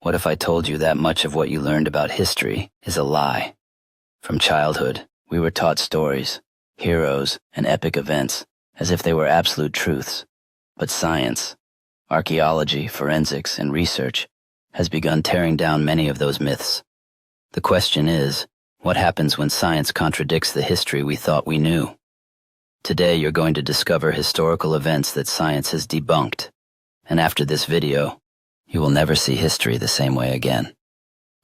What if I told you that much of what you learned about history is a lie? From childhood, we were taught stories, heroes, and epic events as if they were absolute truths. But science, archaeology, forensics, and research has begun tearing down many of those myths. The question is, what happens when science contradicts the history we thought we knew? Today you're going to discover historical events that science has debunked. And after this video, you will never see history the same way again.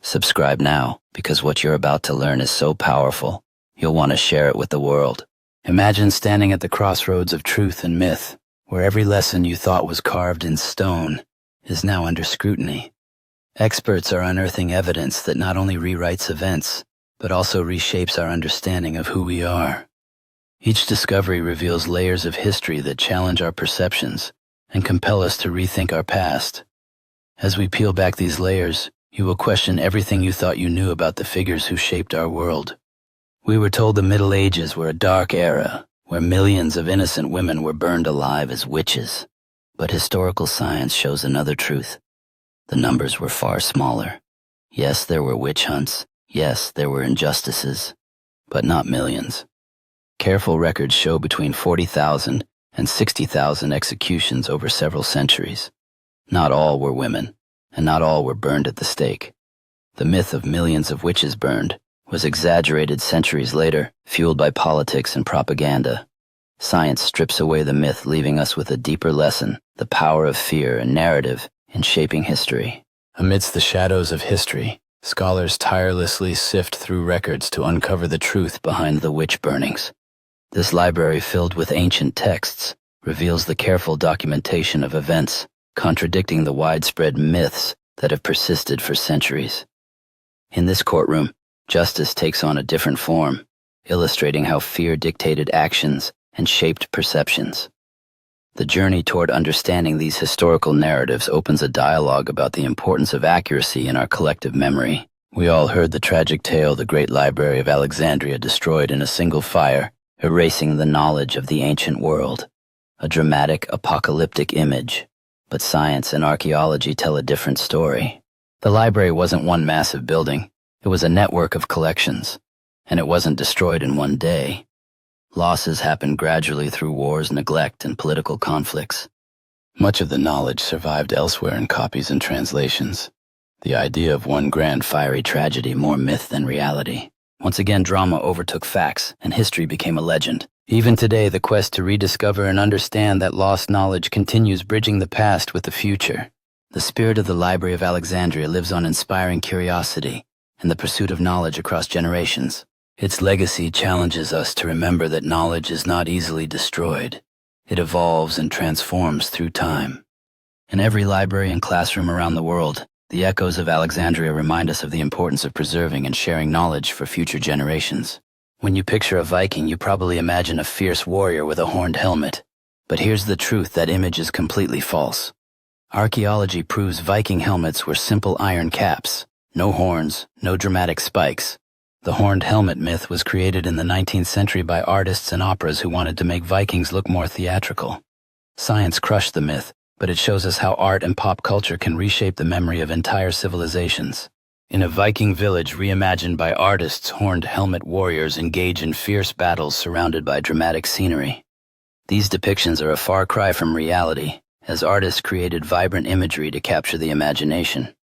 Subscribe now, because what you're about to learn is so powerful, you'll want to share it with the world. Imagine standing at the crossroads of truth and myth, where every lesson you thought was carved in stone is now under scrutiny. Experts are unearthing evidence that not only rewrites events, but also reshapes our understanding of who we are. Each discovery reveals layers of history that challenge our perceptions and compel us to rethink our past. As we peel back these layers, you will question everything you thought you knew about the figures who shaped our world. We were told the Middle Ages were a dark era, where millions of innocent women were burned alive as witches. But historical science shows another truth. The numbers were far smaller. Yes, there were witch hunts. Yes, there were injustices. But not millions. Careful records show between 40,000 and 60,000 executions over several centuries. Not all were women, and not all were burned at the stake. The myth of millions of witches burned was exaggerated centuries later, fueled by politics and propaganda. Science strips away the myth, leaving us with a deeper lesson, the power of fear and narrative in shaping history. Amidst the shadows of history, scholars tirelessly sift through records to uncover the truth behind the witch burnings. This library, filled with ancient texts, reveals the careful documentation of events, contradicting the widespread myths that have persisted for centuries. In this courtroom, justice takes on a different form, illustrating how fear dictated actions and shaped perceptions. The journey toward understanding these historical narratives opens a dialogue about the importance of accuracy in our collective memory. We all heard the tragic tale the great library of Alexandria destroyed in a single fire, erasing the knowledge of the ancient world. A dramatic, apocalyptic image. But science and archaeology tell a different story. The library wasn't one massive building. It was a network of collections. And it wasn't destroyed in one day. Losses happened gradually through wars, neglect, and political conflicts. Much of the knowledge survived elsewhere in copies and translations. The idea of one grand fiery tragedy, more myth than reality. Once again, drama overtook facts, and history became a legend. Even today, the quest to rediscover and understand that lost knowledge continues, bridging the past with the future. The spirit of the Library of Alexandria lives on, inspiring curiosity and the pursuit of knowledge across generations. Its legacy challenges us to remember that knowledge is not easily destroyed. It evolves and transforms through time. In every library and classroom around the world, the echoes of Alexandria remind us of the importance of preserving and sharing knowledge for future generations. When you picture a Viking, you probably imagine a fierce warrior with a horned helmet. But here's the truth: that image is completely false. Archaeology proves Viking helmets were simple iron caps. No horns, no dramatic spikes. The horned helmet myth was created in the 19th century by artists and operas who wanted to make Vikings look more theatrical. Science crushed the myth, but it shows us how art and pop culture can reshape the memory of entire civilizations. In a Viking village reimagined by artists, horned helmet warriors engage in fierce battles surrounded by dramatic scenery. These depictions are a far cry from reality, as artists created vibrant imagery to capture the imagination.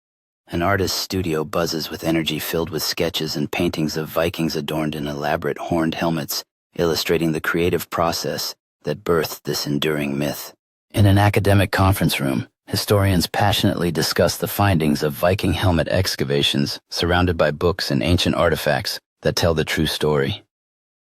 An artist's studio buzzes with energy, filled with sketches and paintings of Vikings adorned in elaborate horned helmets, illustrating the creative process that birthed this enduring myth. In an academic conference room, historians passionately discuss the findings of Viking helmet excavations, surrounded by books and ancient artifacts that tell the true story.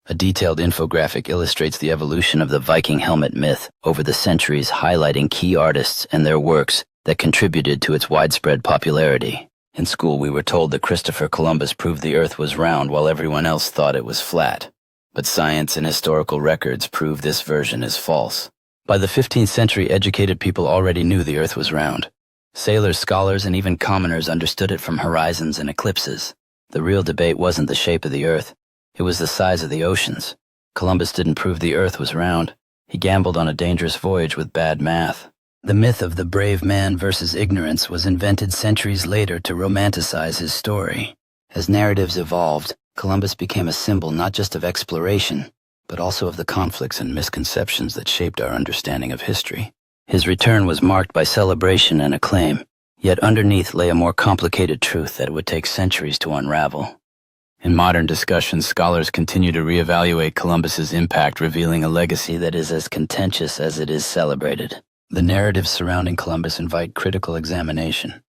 A detailed infographic illustrates the evolution of the Viking helmet myth over the centuries, highlighting key artists and their works that contributed to its widespread popularity. In school, we were told that Christopher Columbus proved the Earth was round while everyone else thought it was flat. But science and historical records prove this version is false. By the 15th century, educated people already knew the Earth was round. Sailors, scholars, and even commoners understood it from horizons and eclipses. The real debate wasn't the shape of the Earth. It was the size of the oceans. Columbus didn't prove the Earth was round. He gambled on a dangerous voyage with bad math. The myth of the brave man versus ignorance was invented centuries later to romanticize his story. As narratives evolved, Columbus became a symbol not just of exploration, but also of the conflicts and misconceptions that shaped our understanding of history. His return was marked by celebration and acclaim, yet underneath lay a more complicated truth that it would take centuries to unravel. In modern discussions, scholars continue to reevaluate Columbus's impact, revealing a legacy that is as contentious as it is celebrated. The narratives surrounding Columbus invite critical examination,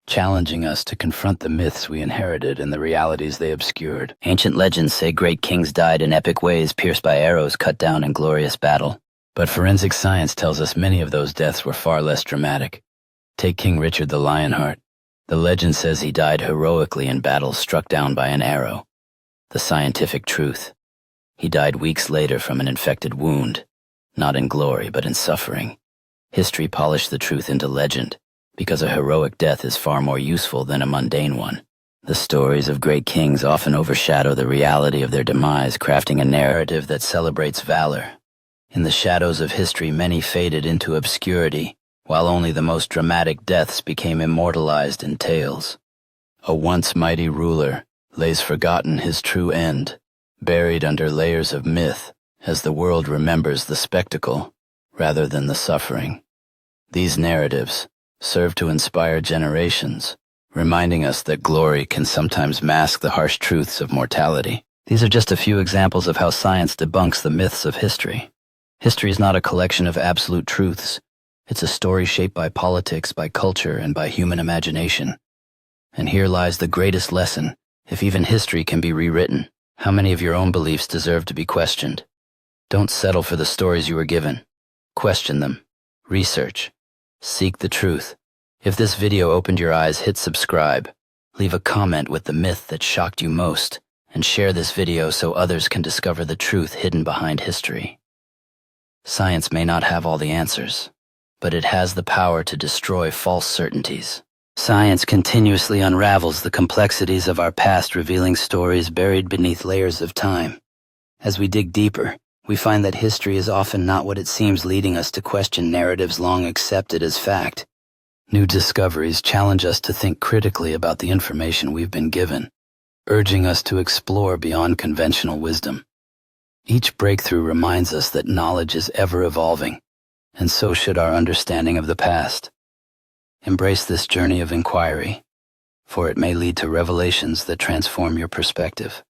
challenging us to confront the myths we inherited and the realities they obscured. Ancient legends say great kings died in epic ways, pierced by arrows cut down in glorious battle. But forensic science tells us many of those deaths were far less dramatic. Take King Richard the Lionheart. The legend says he died heroically in battle, struck down by an arrow. The scientific truth: he died weeks later from an infected wound, not in glory but in suffering. History polished the truth into legend, because a heroic death is far more useful than a mundane one. The stories of great kings often overshadow the reality of their demise, crafting a narrative that celebrates valor. In the shadows of history, many faded into obscurity, while only the most dramatic deaths became immortalized in tales. A once mighty ruler lays forgotten his true end, buried under layers of myth, as the world remembers the spectacle rather than the suffering. These narratives serve to inspire generations, reminding us that glory can sometimes mask the harsh truths of mortality. These are just a few examples of how science debunks the myths of history. History is not a collection of absolute truths. It's a story shaped by politics, by culture, and by human imagination. And here lies the greatest lesson: if even history can be rewritten, how many of your own beliefs deserve to be questioned? Don't settle for the stories you were given. Question them. Research. Seek the truth. If this video opened your eyes, hit subscribe. Leave a comment with the myth that shocked you most, and share this video so others can discover the truth hidden behind history. Science may not have all the answers, but it has the power to destroy false certainties. Science continuously unravels the complexities of our past, revealing stories buried beneath layers of time. As we dig deeper, we find that history is often not what it seems, leading us to question narratives long accepted as fact. New discoveries challenge us to think critically about the information we've been given, urging us to explore beyond conventional wisdom. Each breakthrough reminds us that knowledge is ever evolving, and so should our understanding of the past. Embrace this journey of inquiry, for it may lead to revelations that transform your perspective.